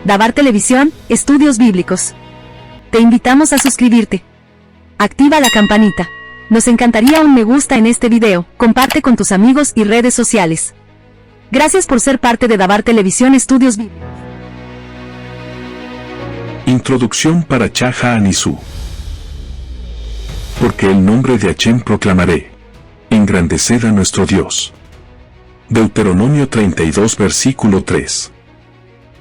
Dabar Televisión, Estudios Bíblicos. Te invitamos a suscribirte. Activa la campanita. Nos encantaría un me gusta en este video, comparte con tus amigos y redes sociales. Gracias por ser parte de Dabar Televisión Estudios Bíblicos. Introducción para Chaja Anisú. Porque el nombre de Hachem proclamaré. Engrandeced a nuestro Dios. Deuteronomio 32 versículo 3.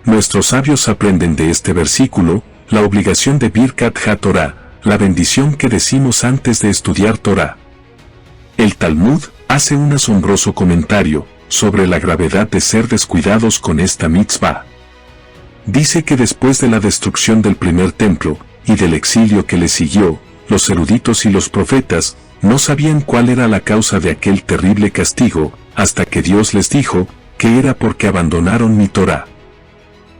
Nuestros sabios aprenden de este versículo la obligación de Birkat HaTorah, la bendición que decimos antes de estudiar Torah. El Talmud hace un asombroso comentario sobre la gravedad de ser descuidados con esta mitzvah. Dice que después de la destrucción del primer templo y del exilio que le siguió, los eruditos y los profetas no sabían cuál era la causa de aquel terrible castigo, hasta que Dios les dijo que era porque abandonaron mi Torah.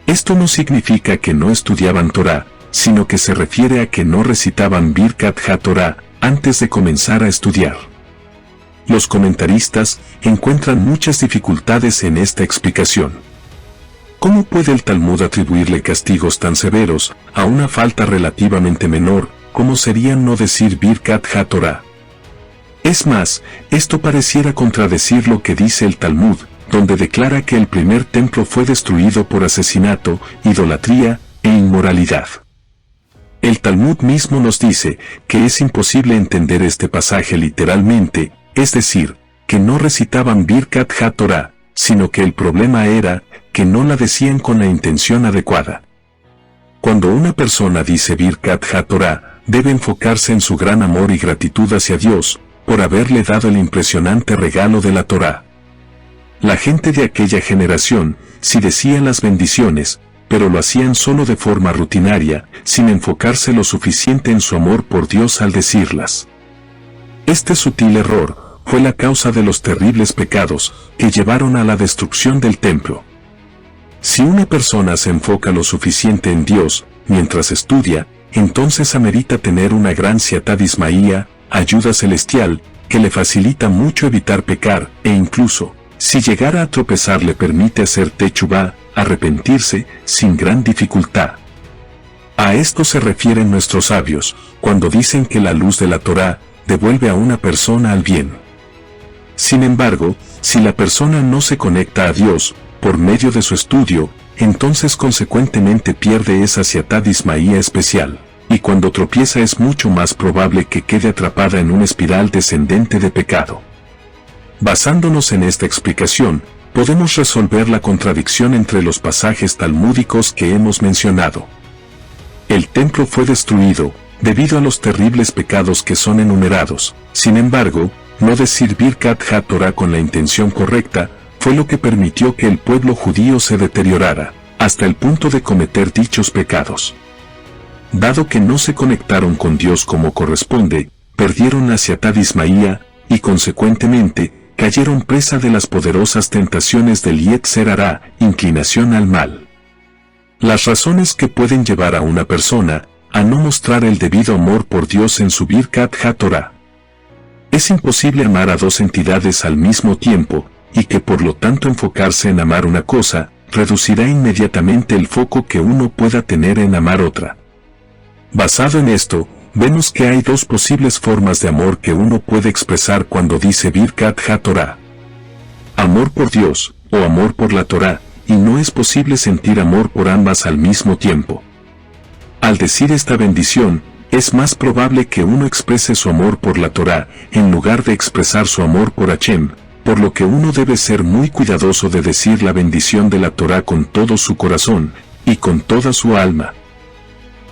Esto no significa que no estudiaban Torah, sino que se refiere a que no recitaban Birkat HaTorah antes de comenzar a estudiar. Los comentaristas encuentran muchas dificultades en esta explicación. ¿Cómo puede el Talmud atribuirle castigos tan severos a una falta relativamente menor, como sería no decir Birkat HaTorah? Es más, esto pareciera contradecir lo que dice el Talmud, donde declara que el primer templo fue destruido por asesinato, idolatría e inmoralidad. El Talmud mismo nos dice que es imposible entender este pasaje literalmente, es decir, que no recitaban Birkat HaTorah, sino que el problema era que no la decían con la intención adecuada. Cuando una persona dice Birkat HaTorah, debe enfocarse en su gran amor y gratitud hacia Dios, por haberle dado el impresionante regalo de la Torah. La gente de aquella generación sí decía las bendiciones, pero lo hacían solo de forma rutinaria, sin enfocarse lo suficiente en su amor por Dios al decirlas. Este sutil error fue la causa de los terribles pecados que llevaron a la destrucción del templo. Si una persona se enfoca lo suficiente en Dios mientras estudia, entonces amerita tener una gran siatá dismaía, ayuda celestial, que le facilita mucho evitar pecar, e incluso, si llegara a tropezar le permite hacer techubá, arrepentirse, sin gran dificultad. A esto se refieren nuestros sabios, cuando dicen que la luz de la Torah devuelve a una persona al bien. Sin embargo, si la persona no se conecta a Dios, por medio de su estudio, entonces consecuentemente pierde esa siatá dismaía especial, y cuando tropieza es mucho más probable que quede atrapada en una espiral descendente de pecado. Basándonos en esta explicación, podemos resolver la contradicción entre los pasajes talmúdicos que hemos mencionado. El templo fue destruido, debido a los terribles pecados que son enumerados. Sin embargo, no decir Birkat HaTorah con la intención correcta, fue lo que permitió que el pueblo judío se deteriorara, hasta el punto de cometer dichos pecados. Dado que no se conectaron con Dios como corresponde, perdieron la siatá dismaía, y consecuentemente, cayeron presa de las poderosas tentaciones del Yetzer Hará, inclinación al mal. Las razones que pueden llevar a una persona a no mostrar el debido amor por Dios en su Birkat HaTorah. Es imposible amar a dos entidades al mismo tiempo, y que por lo tanto enfocarse en amar una cosa, reducirá inmediatamente el foco que uno pueda tener en amar otra. Basado en esto, vemos que hay dos posibles formas de amor que uno puede expresar cuando dice Birkat HaTorah. Amor por Dios, o amor por la Torah, y no es posible sentir amor por ambas al mismo tiempo. Al decir esta bendición, es más probable que uno exprese su amor por la Torah, en lugar de expresar su amor por Hachem, por lo que uno debe ser muy cuidadoso de decir la bendición de la Torah con todo su corazón, y con toda su alma.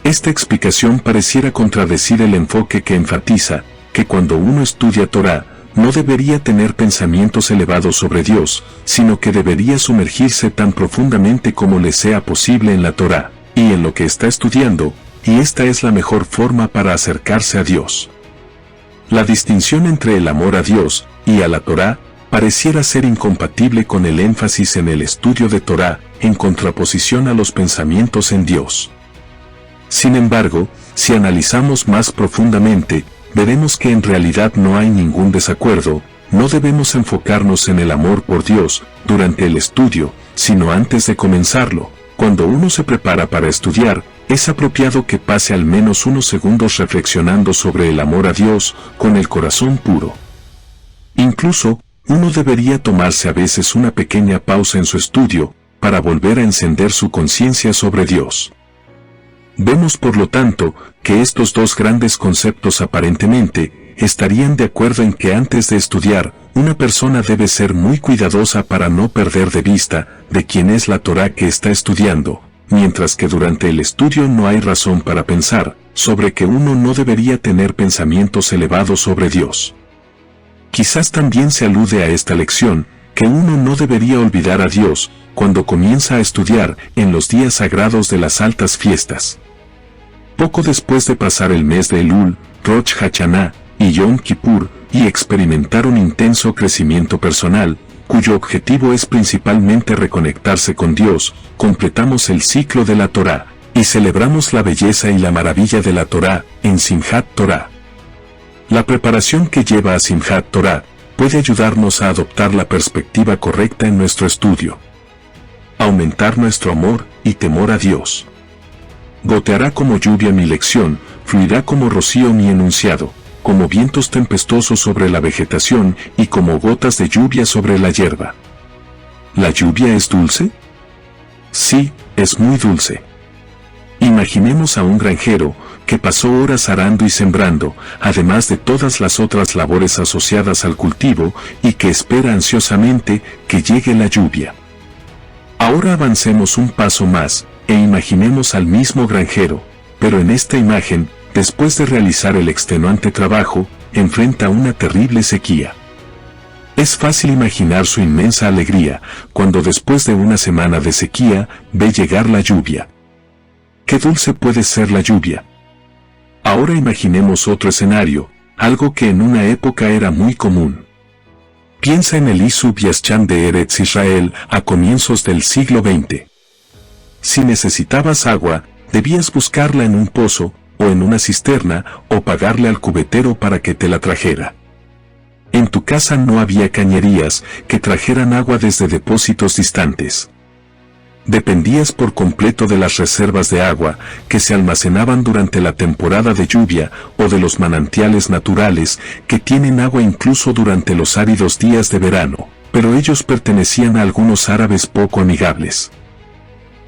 Esta explicación pareciera contradecir el enfoque que enfatiza, que cuando uno estudia Torah, no debería tener pensamientos elevados sobre Dios, sino que debería sumergirse tan profundamente como le sea posible en la Torah, y en lo que está estudiando, y esta es la mejor forma para acercarse a Dios. La distinción entre el amor a Dios y a la Torah pareciera ser incompatible con el énfasis en el estudio de Torah, en contraposición a los pensamientos en Dios. Sin embargo, si analizamos más profundamente, veremos que en realidad no hay ningún desacuerdo. No debemos enfocarnos en el amor por Dios durante el estudio, sino antes de comenzarlo, Cuando uno se prepara para estudiar, es apropiado que pase al menos unos segundos reflexionando sobre el amor a Dios, con el corazón puro. Incluso, uno debería tomarse a veces una pequeña pausa en su estudio, para volver a encender su conciencia sobre Dios. Vemos por lo tanto, que estos dos grandes conceptos aparentemente, estarían de acuerdo en que antes de estudiar, una persona debe ser muy cuidadosa para no perder de vista, de quién es la Torá que está estudiando, mientras que durante el estudio no hay razón para pensar, sobre que uno no debería tener pensamientos elevados sobre Dios. Quizás también se alude a esta lección, que uno no debería olvidar a Dios, cuando comienza a estudiar en los días sagrados de las altas fiestas. Poco después de pasar el mes de Elul, Rosh Hashanah y Yom Kippur, y experimentar un intenso crecimiento personal, cuyo objetivo es principalmente reconectarse con Dios, completamos el ciclo de la Torá, y celebramos la belleza y la maravilla de la Torá, en Simchat Torah. La preparación que lleva a Simchat Torah, puede ayudarnos a adoptar la perspectiva correcta en nuestro estudio. Aumentar nuestro amor y temor a Dios. Goteará como lluvia mi lección, fluirá como rocío mi enunciado, como vientos tempestuosos sobre la vegetación y como gotas de lluvia sobre la hierba. ¿La lluvia es dulce? Sí, es muy dulce. Imaginemos a un granjero, que pasó horas arando y sembrando, además de todas las otras labores asociadas al cultivo, y que espera ansiosamente que llegue la lluvia. Ahora avancemos un paso más, e imaginemos al mismo granjero, pero en esta imagen, después de realizar el extenuante trabajo, enfrenta una terrible sequía. Es fácil imaginar su inmensa alegría, cuando después de una semana de sequía, ve llegar la lluvia. ¡Qué dulce puede ser la lluvia! Ahora imaginemos otro escenario, algo que en una época era muy común. Piensa en el Isub Yaschan de Eretz Israel a comienzos del siglo XX. Si necesitabas agua, debías buscarla en un pozo, o en una cisterna, o pagarle al cubetero para que te la trajera. En tu casa no había cañerías que trajeran agua desde depósitos distantes. Dependías por completo de las reservas de agua que se almacenaban durante la temporada de lluvia o de los manantiales naturales que tienen agua incluso durante los áridos días de verano, pero ellos pertenecían a algunos árabes poco amigables.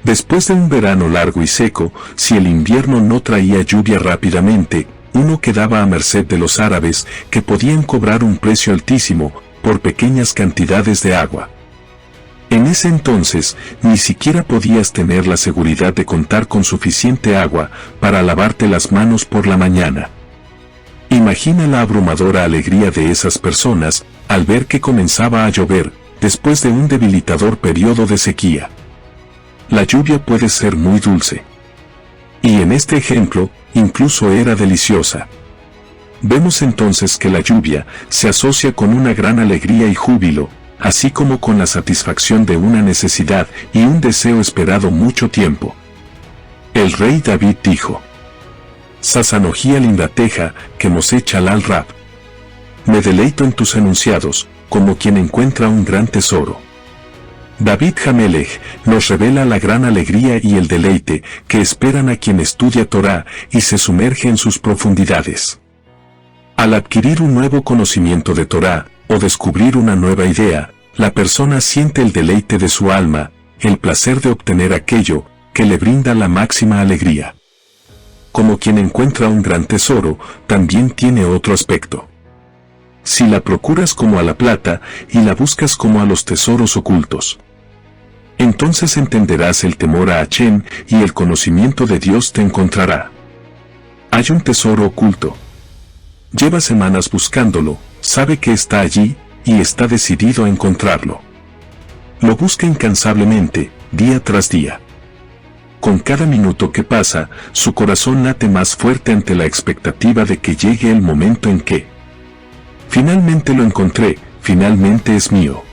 Después de un verano largo y seco, si el invierno no traía lluvia rápidamente, uno quedaba a merced de los árabes que podían cobrar un precio altísimo por pequeñas cantidades de agua. En ese entonces, ni siquiera podías tener la seguridad de contar con suficiente agua para lavarte las manos por la mañana. Imagina la abrumadora alegría de esas personas al ver que comenzaba a llover, después de un debilitador periodo de sequía. La lluvia puede ser muy dulce. Y en este ejemplo, incluso era deliciosa. Vemos entonces que la lluvia se asocia con una gran alegría y júbilo, así como con la satisfacción de una necesidad y un deseo esperado mucho tiempo. El rey David dijo: Sasanojía lindateja, que Mosé Chalal Rab. Me deleito en tus enunciados, como quien encuentra un gran tesoro. David Hamelech nos revela la gran alegría y el deleite que esperan a quien estudia Torá y se sumerge en sus profundidades. Al adquirir un nuevo conocimiento de Torá, o descubrir una nueva idea, la persona siente el deleite de su alma, el placer de obtener aquello que le brinda la máxima alegría. Como quien encuentra un gran tesoro, también tiene otro aspecto. Si la procuras como a la plata y la buscas como a los tesoros ocultos, entonces entenderás el temor a Hashem y el conocimiento de Dios te encontrará. Hay un tesoro oculto. Lleva semanas buscándolo, sabe que está allí, y está decidido a encontrarlo. Lo busca incansablemente, día tras día. Con cada minuto que pasa, su corazón late más fuerte ante la expectativa de que llegue el momento en que finalmente lo encontré, finalmente es mío.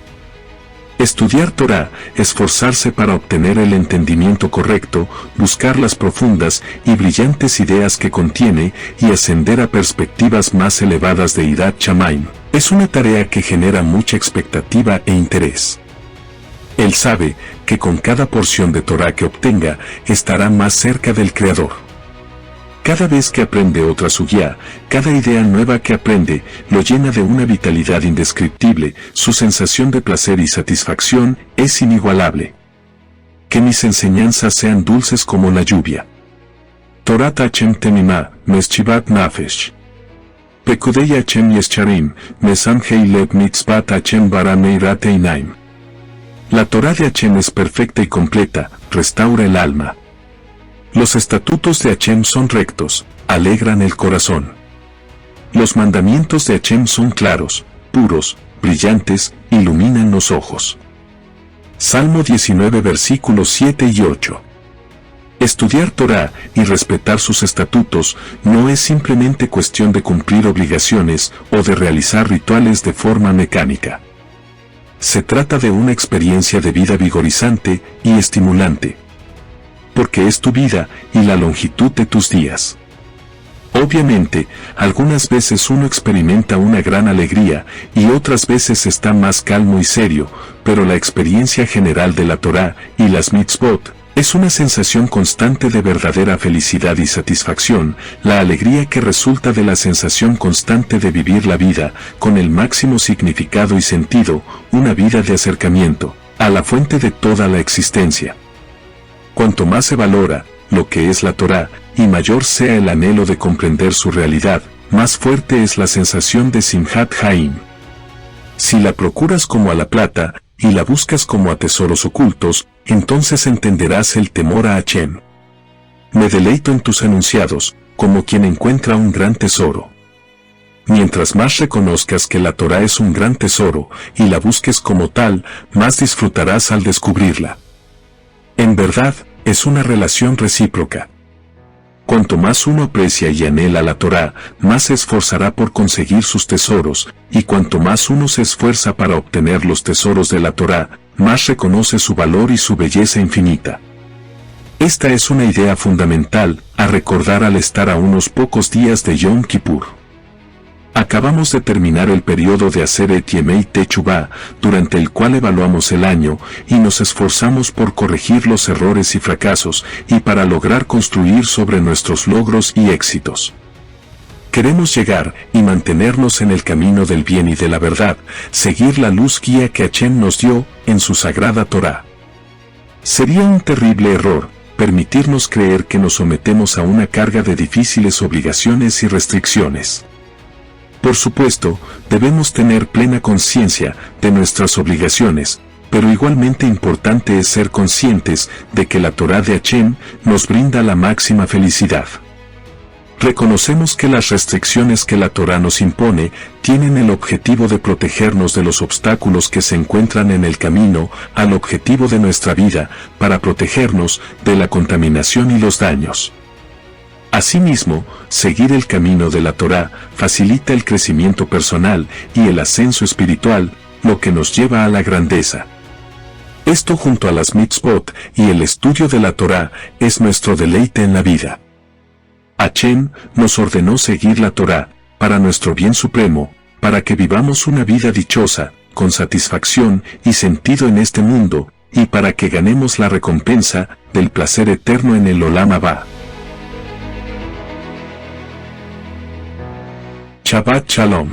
Estudiar Torá, esforzarse para obtener el entendimiento correcto, buscar las profundas y brillantes ideas que contiene y ascender a perspectivas más elevadas de Irat Shamayim, es una tarea que genera mucha expectativa e interés. Él sabe que con cada porción de Torá que obtenga, estará más cerca del Creador. Cada vez que aprende otra sugía, cada idea nueva que aprende, lo llena de una vitalidad indescriptible, su sensación de placer y satisfacción es inigualable. Que mis enseñanzas sean dulces como la lluvia. Torat Hashem Temimah, Meschivat Nafesh. Pekudei Hashem Yescharim, Mesamhei Lev Mitzvat Hashem Barameirat Einaim. La Torá de Hashem es perfecta y completa, restaura el alma. Los estatutos de Hashem son rectos, alegran el corazón. Los mandamientos de Hashem son claros, puros, brillantes, iluminan los ojos. Salmo 19 versículos 7 y 8. Estudiar Torá y respetar sus estatutos no es simplemente cuestión de cumplir obligaciones o de realizar rituales de forma mecánica. Se trata de una experiencia de vida vigorizante y estimulante. Porque es tu vida y la longitud de tus días. Obviamente, algunas veces uno experimenta una gran alegría y otras veces está más calmo y serio, pero la experiencia general de la Torá y las mitzvot es una sensación constante de verdadera felicidad y satisfacción, la alegría que resulta de la sensación constante de vivir la vida con el máximo significado y sentido, una vida de acercamiento a la fuente de toda la existencia. Cuanto más se valora lo que es la Torá, y mayor sea el anhelo de comprender su realidad, más fuerte es la sensación de Simhat Haim. Si la procuras como a la plata, y la buscas como a tesoros ocultos, entonces entenderás el temor a Hashem. Me deleito en tus enunciados, como quien encuentra un gran tesoro. Mientras más reconozcas que la Torá es un gran tesoro, y la busques como tal, más disfrutarás al descubrirla. En verdad, es una relación recíproca. Cuanto más uno aprecia y anhela la Torá, más se esforzará por conseguir sus tesoros, y cuanto más uno se esfuerza para obtener los tesoros de la Torá, más reconoce su valor y su belleza infinita. Esta es una idea fundamental a recordar al estar a unos pocos días de Yom Kippur. Acabamos de terminar el periodo de Aseret Yemei Techuvá, durante el cual evaluamos el año y nos esforzamos por corregir los errores y fracasos y para lograr construir sobre nuestros logros y éxitos. Queremos llegar y mantenernos en el camino del bien y de la verdad, seguir la luz guía que Hashem nos dio en su sagrada Torá. Sería un terrible error permitirnos creer que nos sometemos a una carga de difíciles obligaciones y restricciones. Por supuesto, debemos tener plena conciencia de nuestras obligaciones, pero igualmente importante es ser conscientes de que la Torá de Hashem nos brinda la máxima felicidad. Reconocemos que las restricciones que la Torá nos impone tienen el objetivo de protegernos de los obstáculos que se encuentran en el camino al objetivo de nuestra vida, para protegernos de la contaminación y los daños. Asimismo, seguir el camino de la Torá facilita el crecimiento personal y el ascenso espiritual, lo que nos lleva a la grandeza. Esto junto a las mitzvot y el estudio de la Torá es nuestro deleite en la vida. Hashem nos ordenó seguir la Torá para nuestro bien supremo, para que vivamos una vida dichosa, con satisfacción y sentido en este mundo, y para que ganemos la recompensa del placer eterno en el Olam Abba. Shabbat Shalom.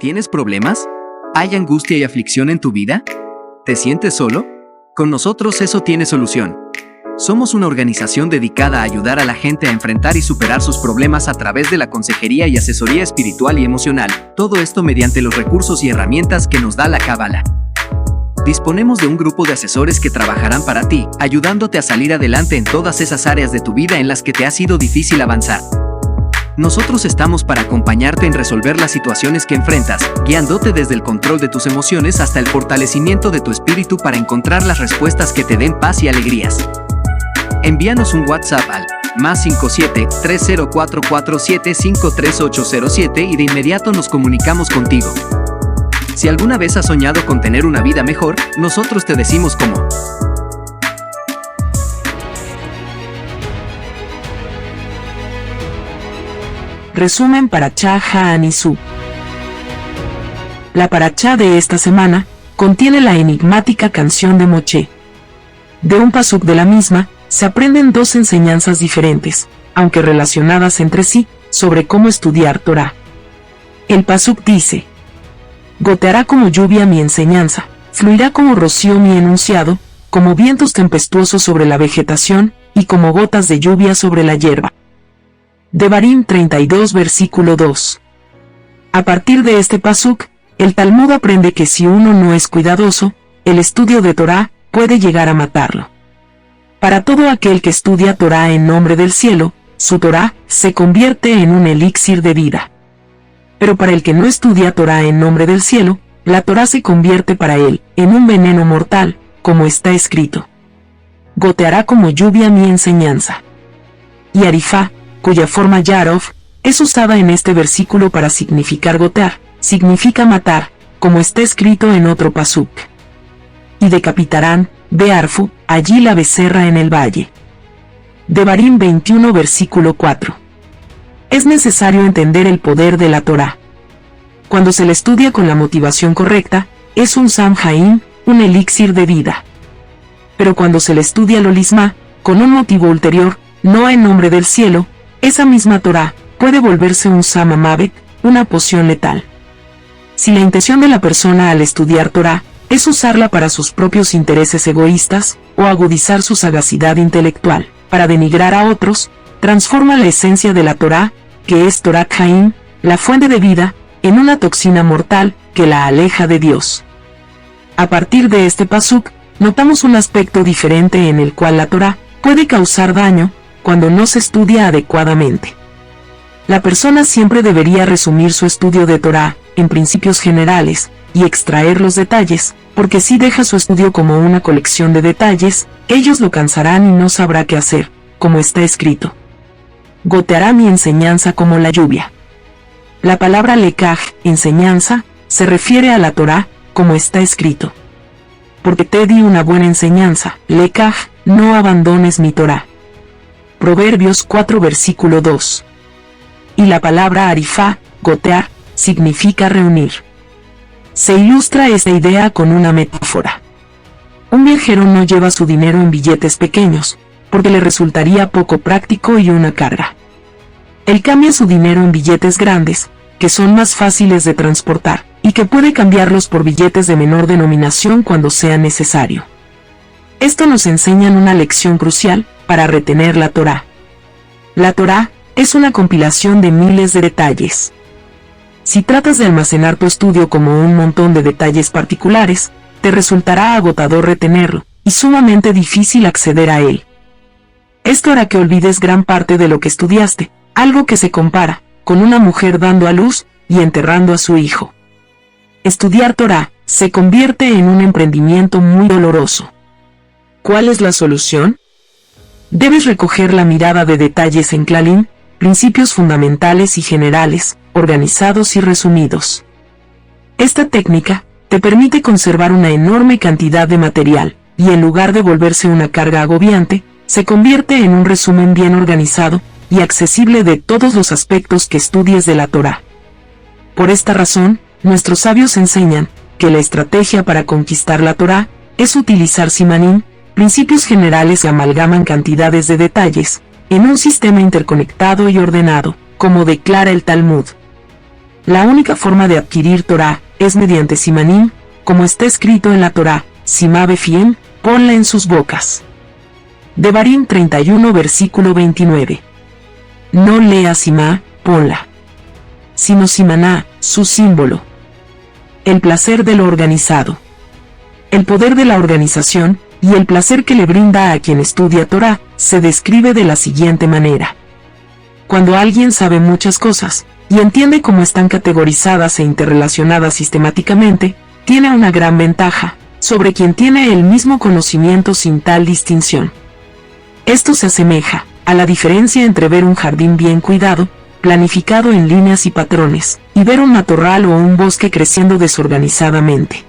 ¿Tienes problemas? ¿Hay angustia y aflicción en tu vida? ¿Te sientes solo? Con nosotros eso tiene solución. Somos una organización dedicada a ayudar a la gente a enfrentar y superar sus problemas a través de la consejería y asesoría espiritual y emocional, todo esto mediante los recursos y herramientas que nos da la Cábala. Disponemos de un grupo de asesores que trabajarán para ti, ayudándote a salir adelante en todas esas áreas de tu vida en las que te ha sido difícil avanzar. Nosotros estamos para acompañarte en resolver las situaciones que enfrentas, guiándote desde el control de tus emociones hasta el fortalecimiento de tu espíritu para encontrar las respuestas que te den paz y alegrías. Envíanos un WhatsApp al +57 30447 53807 y de inmediato nos comunicamos contigo. Si alguna vez has soñado con tener una vida mejor, nosotros te decimos cómo. Resumen para Cha Ha'anisu. La parachá de esta semana contiene la enigmática canción de Moshe. De un pasuk de la misma, se aprenden dos enseñanzas diferentes, aunque relacionadas entre sí, sobre cómo estudiar Torá. El pasuk dice: goteará como lluvia mi enseñanza, fluirá como rocío mi enunciado, como vientos tempestuosos sobre la vegetación, y como gotas de lluvia sobre la hierba. Devarim 32 versículo 2. A partir de este pasuk, el Talmud aprende que si uno no es cuidadoso, el estudio de Torá puede llegar a matarlo. Para todo aquel que estudia Torá en nombre del cielo, su Torá se convierte en un elixir de vida. Pero para el que no estudia Torá en nombre del cielo, la Torá se convierte para él en un veneno mortal, como está escrito: goteará como lluvia mi enseñanza. Y arifá, cuya forma yarov, es usada en este versículo para significar gotear, significa matar, como está escrito en otro pasuk: y decapitarán, bearfu, allí la becerra en el valle. Devarim 21 versículo 4. Es necesario entender el poder de la Torá. Cuando se le estudia con la motivación correcta, es un Sam Haim, un elixir de vida. Pero cuando se le estudia lolisma, con un motivo ulterior, no en nombre del cielo, esa misma Torá puede volverse un Sam Amavet, una poción letal. Si la intención de la persona al estudiar Torá es usarla para sus propios intereses egoístas, o agudizar su sagacidad intelectual, para denigrar a otros, transforma la esencia de la Torá, que es Torah Haim, la fuente de vida, en una toxina mortal que la aleja de Dios. A partir de este pasuk, notamos un aspecto diferente en el cual la Torá puede causar daño cuando no se estudia adecuadamente. La persona siempre debería resumir su estudio de Torá en principios generales y extraer los detalles, porque si deja su estudio como una colección de detalles, ellos lo cansarán y no sabrá qué hacer, como está escrito: goteará mi enseñanza como la lluvia. La palabra lekaj, enseñanza, se refiere a la Torá, como está escrito: porque te di una buena enseñanza, lekaj, no abandones mi Torá. Proverbios 4 versículo 2. Y la palabra arifá, gotear, significa reunir. Se ilustra esta idea con una metáfora. Un viajero no lleva su dinero en billetes pequeños, porque le resultaría poco práctico y una carga. Él cambia su dinero en billetes grandes, que son más fáciles de transportar, y que puede cambiarlos por billetes de menor denominación cuando sea necesario. Esto nos enseña una lección crucial para retener la Torá. La Torá es una compilación de miles de detalles. Si tratas de almacenar tu estudio como un montón de detalles particulares, te resultará agotador retenerlo, y sumamente difícil acceder a él. Esto hará que olvides gran parte de lo que estudiaste, algo que se compara con una mujer dando a luz y enterrando a su hijo. Estudiar Torá se convierte en un emprendimiento muy doloroso. ¿Cuál es la solución? Debes recoger la mirada de detalles en Klalim, principios fundamentales y generales, organizados y resumidos. Esta técnica te permite conservar una enorme cantidad de material, y en lugar de volverse una carga agobiante, se convierte en un resumen bien organizado y accesible de todos los aspectos que estudies de la Torá. Por esta razón, nuestros sabios enseñan que la estrategia para conquistar la Torá es utilizar simanim, principios generales que amalgaman cantidades de detalles, en un sistema interconectado y ordenado, como declara el Talmud. La única forma de adquirir Torá es mediante simanim, como está escrito en la Torá: Simá befiem, ponla en sus bocas. Devarim 31 versículo 29. No lea simá, ponla, sino simaná, su símbolo. El placer de lo organizado. El poder de la organización y el placer que le brinda a quien estudia Torá se describe de la siguiente manera. Cuando alguien sabe muchas cosas y entiende cómo están categorizadas e interrelacionadas sistemáticamente, tiene una gran ventaja sobre quien tiene el mismo conocimiento sin tal distinción. Esto se asemeja a la diferencia entre ver un jardín bien cuidado, planificado en líneas y patrones, y ver un matorral o un bosque creciendo desorganizadamente.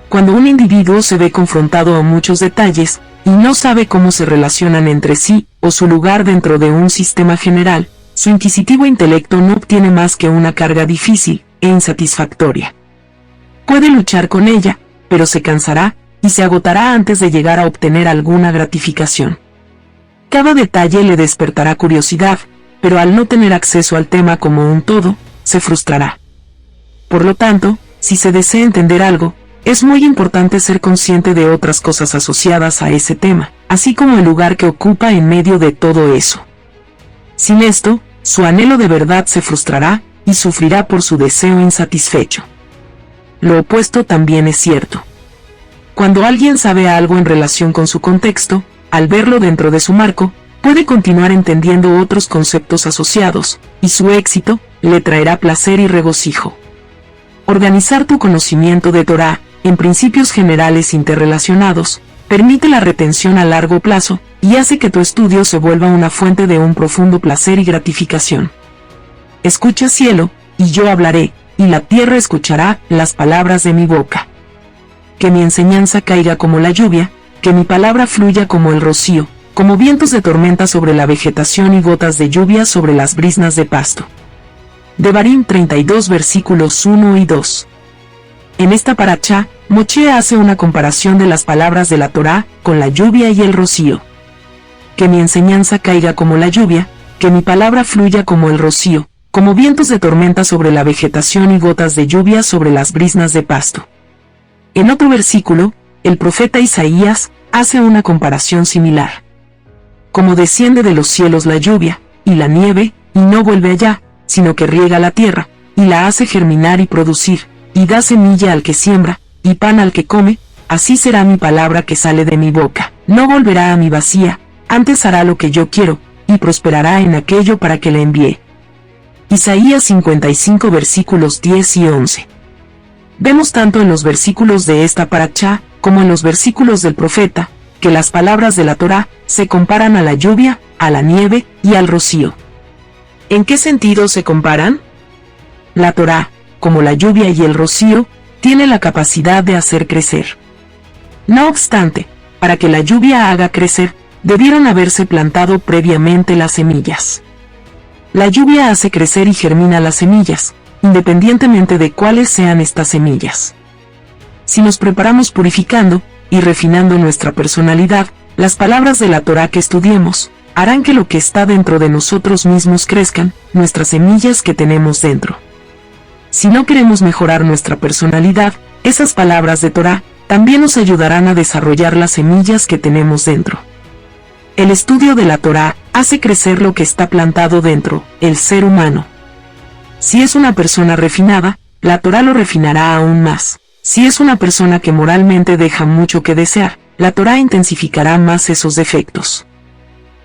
Cuando un individuo se ve confrontado a muchos detalles, y no sabe cómo se relacionan entre sí, o su lugar dentro de un sistema general, su inquisitivo intelecto no obtiene más que una carga difícil e insatisfactoria. Puede luchar con ella, pero se cansará y se agotará antes de llegar a obtener alguna gratificación. Cada detalle le despertará curiosidad, pero al no tener acceso al tema como un todo, se frustrará. Por lo tanto, si se desea entender algo, es muy importante ser consciente de otras cosas asociadas a ese tema, así como el lugar que ocupa en medio de todo eso. Sin esto, su anhelo de verdad se frustrará y sufrirá por su deseo insatisfecho. Lo opuesto también es cierto. Cuando alguien sabe algo en relación con su contexto, al verlo dentro de su marco, puede continuar entendiendo otros conceptos asociados, y su éxito le traerá placer y regocijo. Organizar tu conocimiento de Torá en principios generales interrelacionados permite la retención a largo plazo y hace que tu estudio se vuelva una fuente de un profundo placer y gratificación. Escucha, cielo, y yo hablaré, y la tierra escuchará las palabras de mi boca. Que mi enseñanza caiga como la lluvia, que mi palabra fluya como el rocío, como vientos de tormenta sobre la vegetación y gotas de lluvia sobre las brisnas de pasto. Devarim 32 versículos 1 y 2. En esta parachá, Moshe hace una comparación de las palabras de la Torá con la lluvia y el rocío. Que mi enseñanza caiga como la lluvia, que mi palabra fluya como el rocío, como vientos de tormenta sobre la vegetación y gotas de lluvia sobre las brisnas de pasto. En otro versículo, el profeta Isaías hace una comparación similar. Como desciende de los cielos la lluvia y la nieve, y no vuelve allá, sino que riega la tierra, y la hace germinar y producir, y da semilla al que siembra, y pan al que come, así será mi palabra que sale de mi boca. No volverá a mi vacía, antes hará lo que yo quiero, y prosperará en aquello para que le envíe. Isaías 55 versículos 10 y 11. Vemos tanto en los versículos de esta parachá, como en los versículos del profeta, que las palabras de la Torá se comparan a la lluvia, a la nieve y al rocío. ¿En qué sentido se comparan? La Torá, como la lluvia y el rocío, tiene la capacidad de hacer crecer. No obstante, para que la lluvia haga crecer, debieron haberse plantado previamente las semillas. La lluvia hace crecer y germina las semillas, independientemente de cuáles sean estas semillas. Si nos preparamos purificando y refinando nuestra personalidad, las palabras de la Torá que estudiemos harán que lo que está dentro de nosotros mismos crezcan, nuestras semillas que tenemos dentro. Si no queremos mejorar nuestra personalidad, esas palabras de Torá también nos ayudarán a desarrollar las semillas que tenemos dentro. El estudio de la Torá hace crecer lo que está plantado dentro, el ser humano. Si es una persona refinada, la Torá lo refinará aún más. Si es una persona que moralmente deja mucho que desear, la Torá intensificará más esos defectos.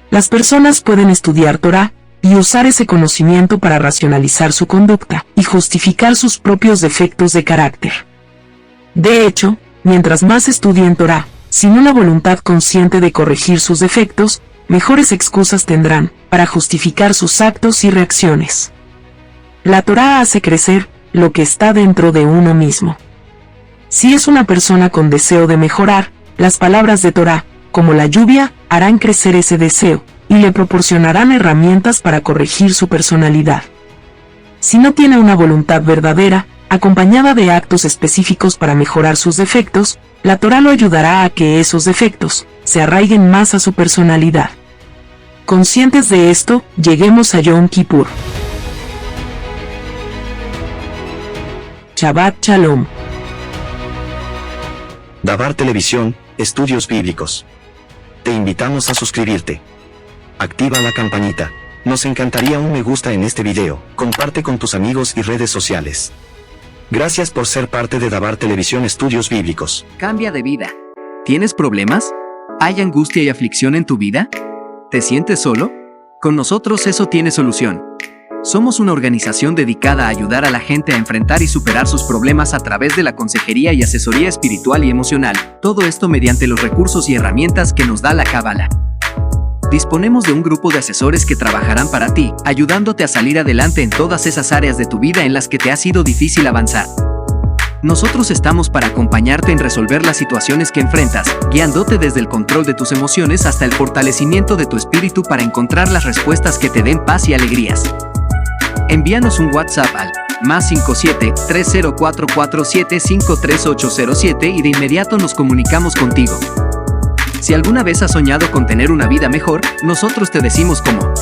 Las personas pueden estudiar Torá y usar ese conocimiento para racionalizar su conducta y justificar sus propios defectos de carácter. De hecho, mientras más estudien Torá, sin una voluntad consciente de corregir sus defectos, mejores excusas tendrán para justificar sus actos y reacciones. La Torá hace crecer lo que está dentro de uno mismo. Si es una persona con deseo de mejorar, las palabras de Torá, como la lluvia, harán crecer ese deseo, y le proporcionarán herramientas para corregir su personalidad. Si no tiene una voluntad verdadera, acompañada de actos específicos para mejorar sus defectos, la Torá lo ayudará a que esos defectos se arraiguen más a su personalidad. Conscientes de esto, lleguemos a Yom Kippur. Shabbat Shalom. Dabar Televisión, Estudios Bíblicos. Te invitamos a suscribirte. Activa la campanita. Nos encantaría un me gusta en este video. Comparte con tus amigos y redes sociales. Gracias por ser parte de Dabar Televisión Estudios Bíblicos. Cambia de vida. ¿Tienes problemas? ¿Hay angustia y aflicción en tu vida? ¿Te sientes solo? Con nosotros eso tiene solución. Somos una organización dedicada a ayudar a la gente a enfrentar y superar sus problemas a través de la consejería y asesoría espiritual y emocional. Todo esto mediante los recursos y herramientas que nos da la Cábala. Disponemos de un grupo de asesores que trabajarán para ti, ayudándote a salir adelante en todas esas áreas de tu vida en las que te ha sido difícil avanzar. Nosotros estamos para acompañarte en resolver las situaciones que enfrentas, guiándote desde el control de tus emociones hasta el fortalecimiento de tu espíritu para encontrar las respuestas que te den paz y alegrías. Envíanos un WhatsApp al más 57-30447-53807 y de inmediato nos comunicamos contigo. Si alguna vez has soñado con tener una vida mejor, nosotros te decimos cómo.